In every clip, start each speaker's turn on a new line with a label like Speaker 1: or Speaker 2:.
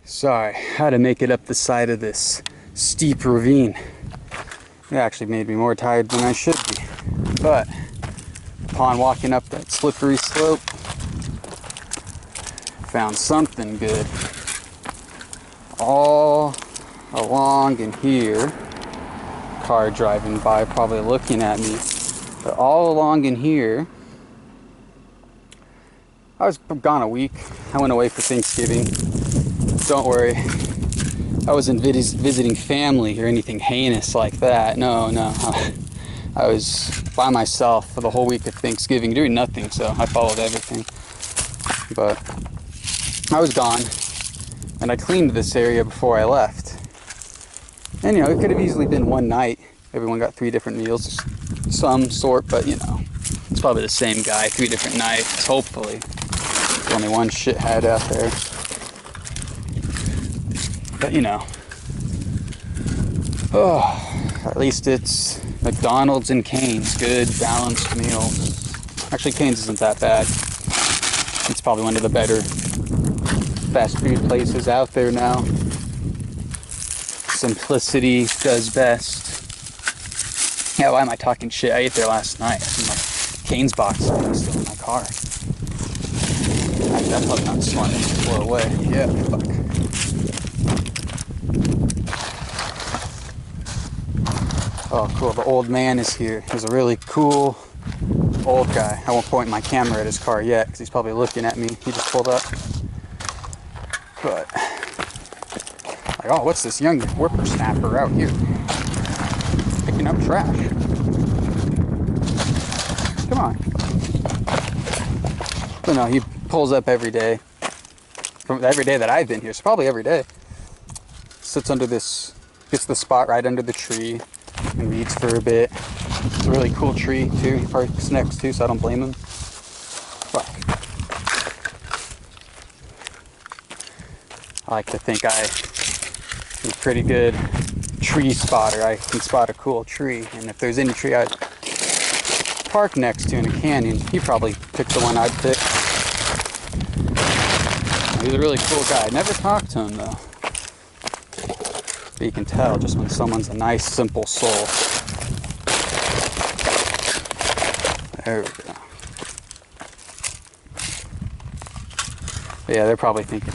Speaker 1: Sorry, how to make it up the side of this steep ravine. It actually made me more tired than I should be. But upon walking up that slippery slope, found something good. All along in here, car driving by probably looking at me, but all along in here, I was gone a week. I went away for Thanksgiving. Don't worry, I wasn't visiting family or anything heinous like that. No. I was by myself for the whole week of Thanksgiving doing nothing, so I followed everything. But I was gone, and I cleaned this area before I left. And you know, it could have easily been one night. Everyone got 3 different meals, some sort, but you know, it's probably the same guy, 3 different nights, hopefully. There's only one shithead out there. But you know, at least it's McDonald's and Cane's, good balanced meals. Actually, Cane's isn't that bad. It's probably one of the better fast food places out there now. Simplicity does best. Yeah, why am I talking shit? I ate there last night. My Cane's box is still in my car. That's probably not smart to blow away. Yeah, fuck. Oh, cool. The old man is here. He's a really cool old guy. I won't point my camera at his car yet because he's probably looking at me. He just pulled up. But, like, oh, what's this young whippersnapper out here? Picking up trash. Come on. But no, he pulls up every day. From every day that I've been here. So probably every day. Sits under this, gets the spot right under the tree. And reads for a bit. It's a really cool tree too. He parks next to, so I don't blame him. Fuck. I like to think I'm a pretty good tree spotter. I can spot a cool tree, and if there's any tree I'd park next to in a canyon, he probably picked the one I'd pick. He's a really cool guy. I never talked to him though. But you can tell just when someone's a nice, simple soul. There we go. But yeah, they're probably thinking,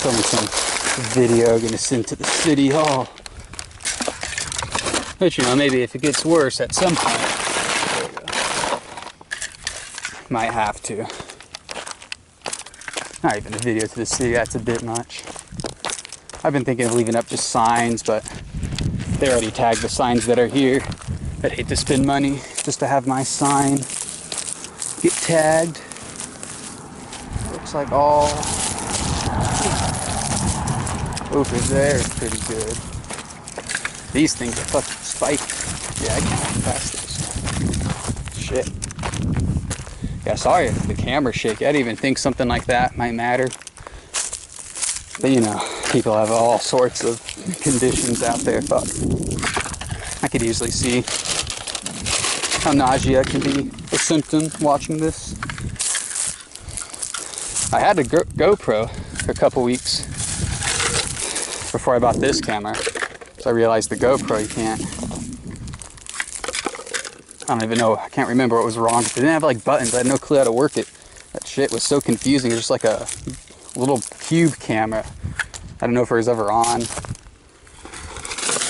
Speaker 1: filming some video gonna send to the city hall. But you know, maybe if it gets worse at some point, there we go. Might have to. Not even a video to the city, that's a bit much. I've been thinking of leaving up just signs, but they already tagged the signs that are here. I'd hate to spend money just to have my sign get tagged. Looks like all over there is pretty good. These things are fucking spiked. Yeah, I can't walk past this. Shit. Yeah, sorry if the camera's shaky. I didn't even think something like that might matter. But you know, people have all sorts of conditions out there. Fuck. I could easily see how nausea can be a symptom watching this. I had a GoPro for a couple weeks before I bought this camera. So I realized the GoPro, you can't. I don't even know. I can't remember what was wrong. It didn't have like buttons. I had no clue how to work it. That shit was so confusing. It was just like a little cube camera. I don't know if it was ever on.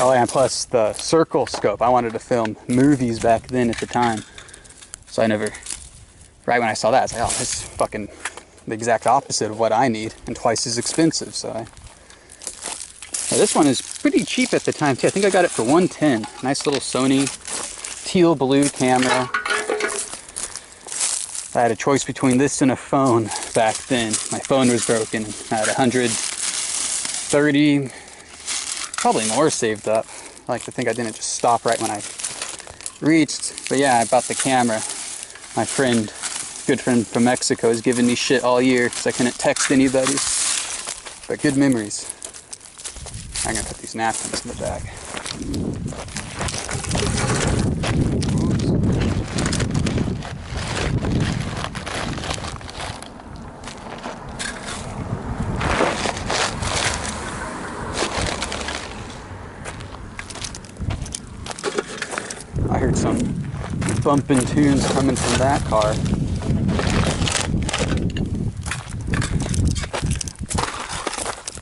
Speaker 1: Oh, and plus the circle scope. I wanted to film movies back then at the time. So I never, right when I saw that, I was like, oh, this is fucking the exact opposite of what I need and twice as expensive. So this one is pretty cheap at the time too. I think I got it for $110. Nice little Sony teal blue camera. I had a choice between this and a phone back then. My phone was broken. I had 130, probably more saved up. I like to think I didn't just stop right when I reached. But yeah, I bought the camera. My friend, good friend from Mexico, has given me shit all year because I couldn't text anybody. But good memories. I'm gonna put these napkins in the bag. heard some bumping tunes coming from that car.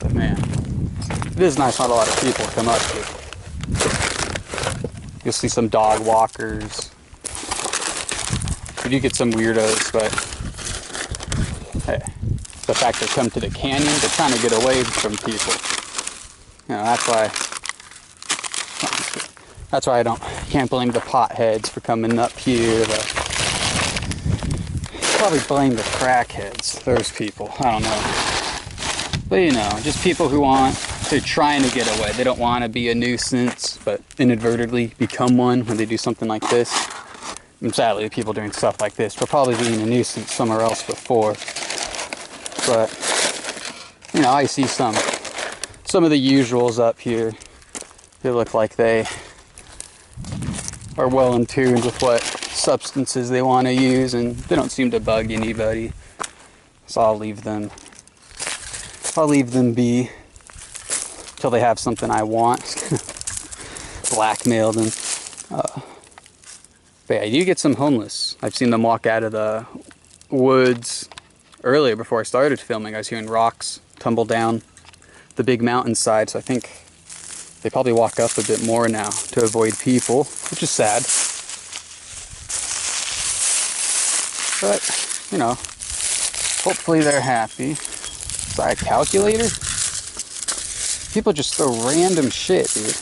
Speaker 1: But man, it is nice not a lot of people come up here. You'll see some dog walkers. You do get some weirdos, but hey, the fact they come to the canyon, they're trying to get away from people. You know, that's why can't blame the potheads for coming up here. Probably blame the crackheads, those people, I don't know. But you know, just people they're trying to get away. They don't want to be a nuisance, but inadvertently become one when they do something like this. And sadly, people doing stuff like this were probably being a nuisance somewhere else before. But, you know, I see some of the usuals up here. They look like they are well in tune with what substances they want to use, and they don't seem to bug anybody. So I'll leave them be till they have something I want. Blackmail them. But yeah, you get some homeless. I've seen them walk out of the woods earlier before I started filming. I was hearing rocks tumble down the big mountainside, so I think they probably walk up a bit more now to avoid people, which is sad. But, you know, hopefully they're happy. Is that a calculator? People just throw random shit, dude.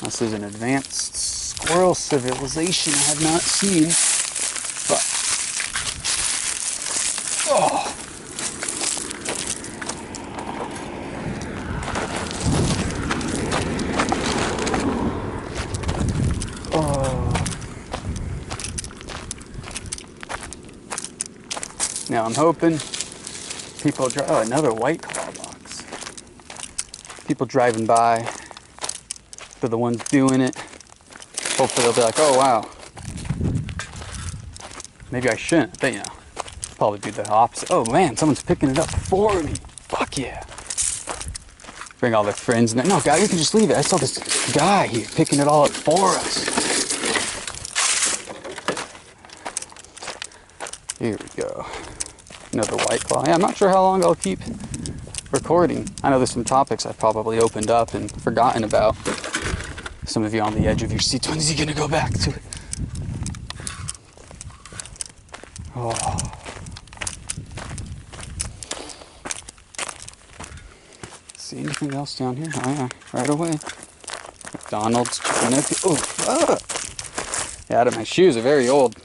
Speaker 1: This is an advanced squirrel civilization I have not seen. But, oh. Now I'm hoping people drive. Oh, another White Claw box. People driving by, they're the ones doing it. Hopefully they'll be like, oh wow, maybe I shouldn't. But you know, probably be the opposite. Oh man, someone's picking it up for me. Fuck yeah. Bring all their friends in there. No, guys, you can just leave it. I saw this guy here picking it all up for us. Here we go. Another White Claw. Yeah, I'm not sure how long I'll keep recording. I know there's some topics I've probably opened up and forgotten about. Some of you on the edge of your seats. When is he gonna go back to it? Oh. See anything else down here? Oh yeah, right away. McDonald's chicken nugget. Oh, yeah, my shoes are very old.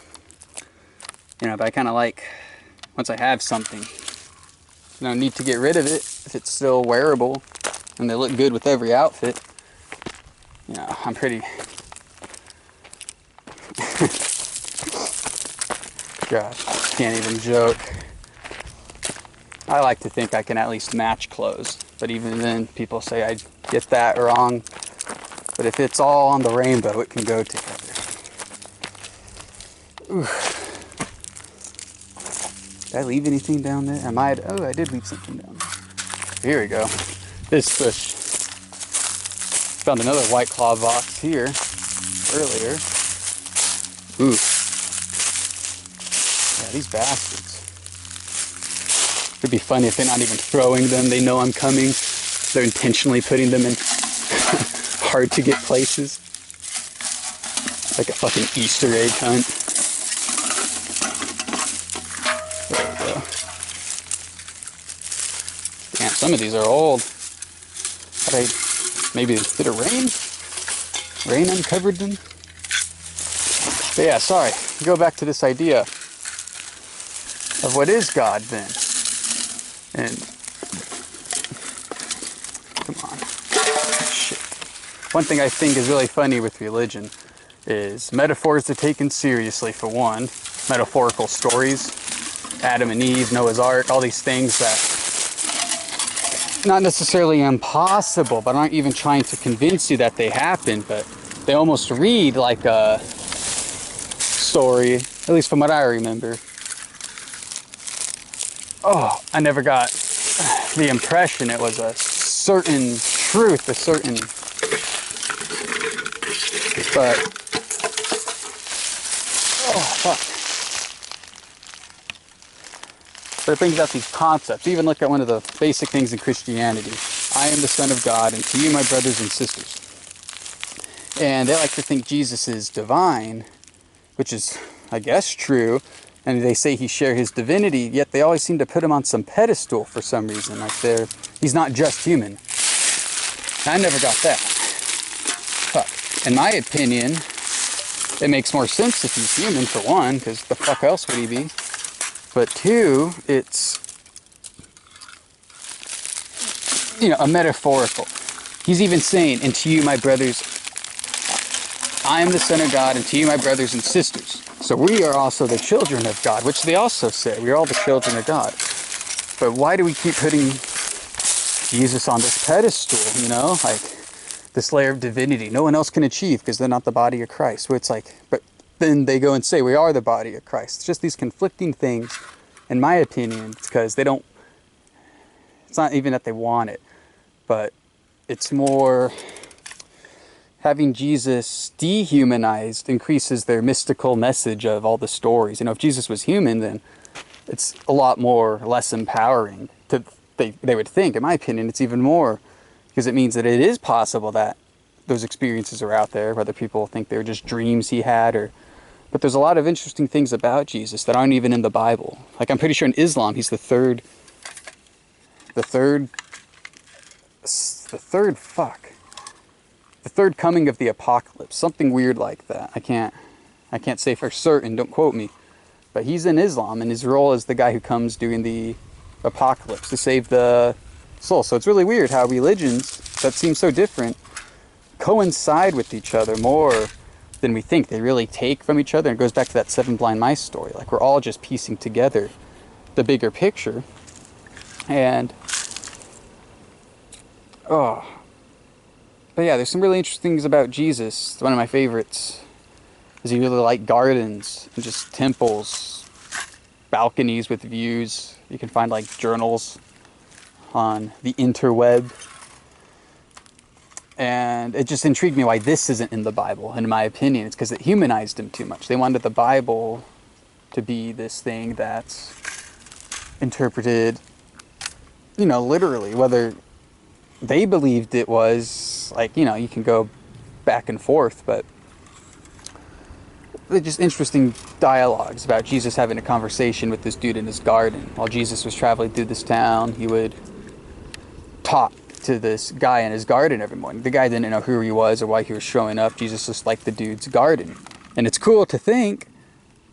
Speaker 1: You know, but I kind of like, once I have something, no need to get rid of it if it's still wearable and they look good with every outfit. You know, I'm pretty... Gosh, can't even joke. I like to think I can at least match clothes, but even then people say I get that wrong. But if it's all on the rainbow, it can go together. Ooh. Did I leave anything down there? Oh, I did leave something down there. Here we go. This push. Found another White Claw box here earlier. Ooh. Yeah, these bastards. It'd be funny if they're not even throwing them. They know I'm coming. They're intentionally putting them in hard to get places. Like a fucking Easter egg hunt. There we go. Damn, some of these are old. Maybe did it rain? Rain uncovered them? But yeah, sorry. Go back to this idea of what is God then. And come on. Shit. One thing I think is really funny with religion is metaphors are taken seriously, for one. Metaphorical stories. Adam and Eve, Noah's Ark, all these things that not necessarily impossible, but aren't even trying to convince you that they happened, but they almost read like a story, at least from what I remember. Oh, I never got the impression it was a certain truth, a certain But, oh, fuck. But it brings out these concepts. Even look at one of the basic things in Christianity. I am the Son of God, and to you, my brothers and sisters. And they like to think Jesus is divine, which is, I guess, true. And they say he shares his divinity, yet they always seem to put him on some pedestal for some reason. Like he's not just human. I never got that. Fuck. In my opinion, it makes more sense if he's human, for one, because the fuck else would he be? But two, it's, a metaphorical. He's even saying, and to you, my brothers, I am the Son of God, and to you, my brothers and sisters. So we are also the children of God, which they also say. We are all the children of God. But why do we keep putting Jesus on this pedestal, like this layer of divinity no one else can achieve because they're not the body of Christ? Where it's like, but then they go and say, we are the body of Christ. It's just these conflicting things, in my opinion, because it's not even that they want it, but it's more having Jesus dehumanized increases their mystical message of all the stories. If Jesus was human, then it's a lot less empowering. They would think, in my opinion, it's even more, because it means that it is possible that those experiences are out there, whether people think they're just dreams he had, but there's a lot of interesting things about Jesus that aren't even in the Bible. Like, I'm pretty sure in Islam, he's the third coming of the apocalypse, something weird like that. I can't say for certain, don't quote me, but he's in Islam, and his role is the guy who comes during the apocalypse to save the soul. So it's really weird how religions that seem so different coincide with each other more than we think. They really take from each other. And it goes back to that 7 blind mice story. Like, we're all just piecing together the bigger picture. And but yeah, there's some really interesting things about Jesus. One of my favorites is he really liked gardens and just temples, balconies with views. You can find like journals on the interweb. And it just intrigued me why this isn't in the Bible. And in my opinion, it's because it humanized him too much. They wanted the Bible to be this thing that's interpreted, literally, whether they believed it was, like, you can go back and forth, but they're just interesting dialogues about Jesus having a conversation with this dude in his garden. While Jesus was traveling through this town, he would talk to this guy in his garden every morning. The guy didn't know who he was or why he was showing up. Jesus just liked the dude's garden. And it's cool to think,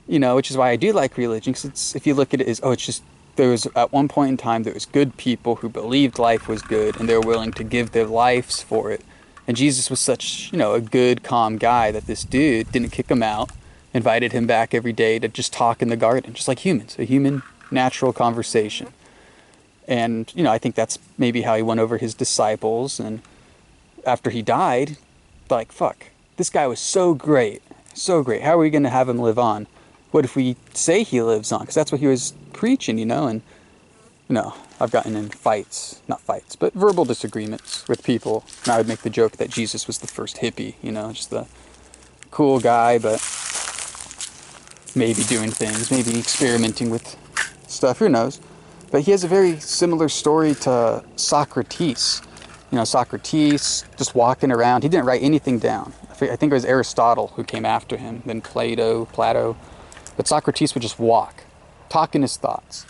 Speaker 1: which is why I do like religion, because if you look at it as, it's just, there was, at one point in time, there was good people who believed life was good, and they were willing to give their lives for it. And Jesus was such, a good, calm guy that this dude didn't kick him out, invited him back every day to just talk in the garden, just like humans, a human, natural conversation. And, I think that's maybe how he won over his disciples. And after he died, like, fuck, this guy was so great, so great. How are we going to have him live on? What if we say he lives on? Because that's what he was preaching, and, I've gotten in not fights, but verbal disagreements with people. And I would make the joke that Jesus was the first hippie, just the cool guy, but maybe doing things, maybe experimenting with stuff, who knows. But he has a very similar story to Socrates. Socrates just walking around. He didn't write anything down. I think it was Aristotle who came after him, then Plato. But Socrates would just walk, talking his thoughts.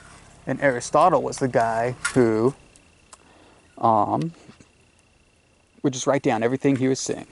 Speaker 1: And Aristotle was the guy who would just write down everything he was saying.